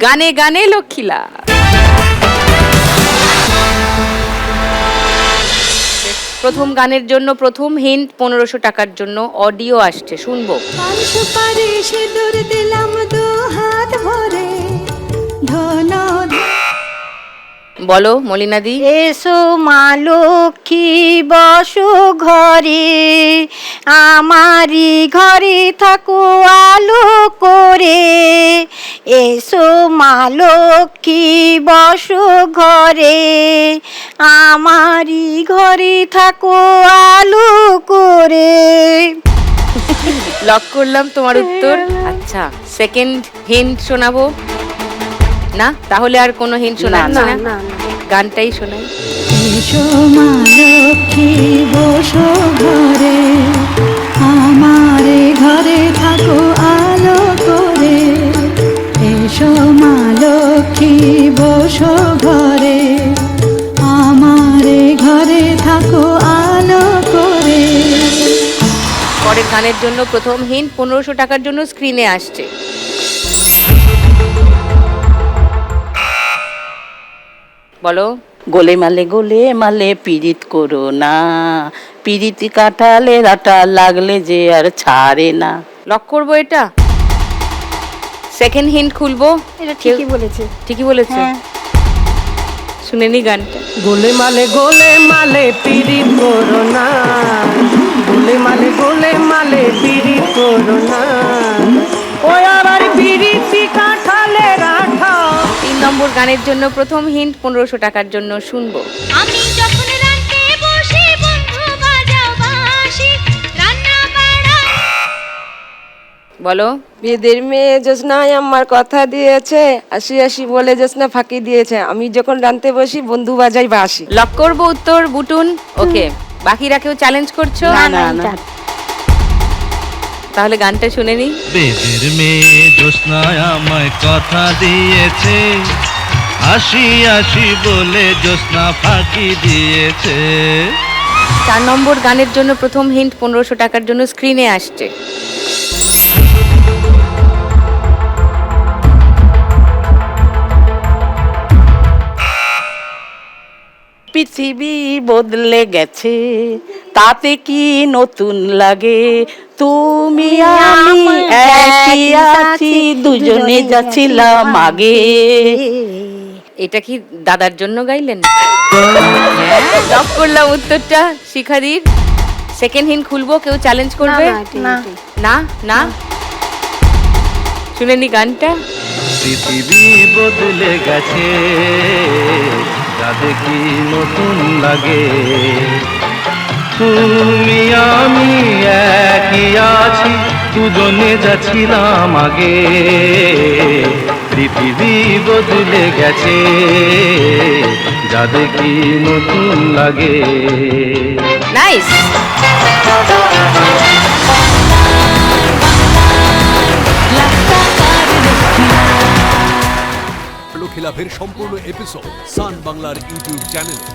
গানে গানে লক্ষ্মীলা। প্রথম গানের জন্য প্রথম হিন্ট 1500 টাকার জন্য অডিও আসছে, শুনবো। বলো মলিনাদি। এসো মা লক্ষ্মী বসো ঘরে, আমারি ঘরে থাকো আলো করে। এসো মা লক্ষ্মী বসো ঘরে, আমারি ঘরে থাকো আলো করে। লক করলাম তোমার উত্তর। আচ্ছা, সেকেন্ড হিন্ট শোনাবো না? তাহলে আর কোনো হিন্ট শোনাচ্ছি না, গানটাই শোনাই। এসো মা লক্ষ্মী বসো ঘরে, আমারে ঘরে থাকো আলো করে। এসো মা লক্ষ্মী বসো ঘরে, আমারে ঘরে থাকো আলো করে। পরের গানের জন্য প্রথম হিন্ট 1500 টাকার জন্য স্ক্রিনে আসছে। বলো। গোলে মালে পিরিত করো না, পিরিতি কাটালে রাটা লাগলে যে আর ছাড়ে না। লক করবো এটা। সেকেন্ড হিন্ট খুলবো। এটা ঠিকই বলেছে। ঠিকই বলেছে। শুনে নি গানটা। গোলে মালে পিরিত করো না, গোলে মালে পিরিত করো না, ওই আবার পিরিতি কাঠালে রাঠা। 3 নম্বর গানের জন্য প্রথম হিন্ট 1500 টাকার জন্য শুনবো। আমি যখন রান্না বসে বন্ধু বাজাও বাঁশি, রান্না বাড়া। বলো। বিদের মেয়ে জ্যোৎস্নায় আমার কথা দিয়েছে, আসি আসি বলে জ্যোৎস্না ফাঁকি দিয়েছে, আমি যখন রানতে বসি বন্ধু বাজাই বাঁশি। লক করবো উত্তর বুটুন। ওকে, বাকিরা কেউ চ্যালেঞ্জ করছো? না। তাহলে গানটা শুনে নি। বেদের মেয়ে জ্যোৎস্নায় আমায় কথা দিয়েছে, আসি আসি বলে জ্যোৎস্না ফাঁকি দিয়েছে। 4 নম্বর গানের জন্য প্রথম হিন্ট 1500 টাকার জন্য স্ক্রিনে আসছে। পৃথিবী বদলে গেছে, তাতে কি নতুন লাগে? তুমি আমি একই আছি, দুজনে যাচ্ছিলাম আগে। এটা কি দাদার জন্য গাইলেন? লক করলাম উত্তরটা শিখাদির। সেকেন্ড হিন্ট খুলবো, কেউ চ্যালেঞ্জ করবে? না না, শুনে নি গানটা। পৃথিবী বদলে গেছে, যাদের কি নতুন লাগে? তুমি আমি একই আছি, দুজনে যাচ্ছিলাম আগে। পৃথিবী বদলে গেছে, যাদের কি নতুন লাগে। নাইস। লক্ষ্মী লাভের সম্পূর্ণ এপিসোড সান বাংলার ইউটিউব চ্যানেলে।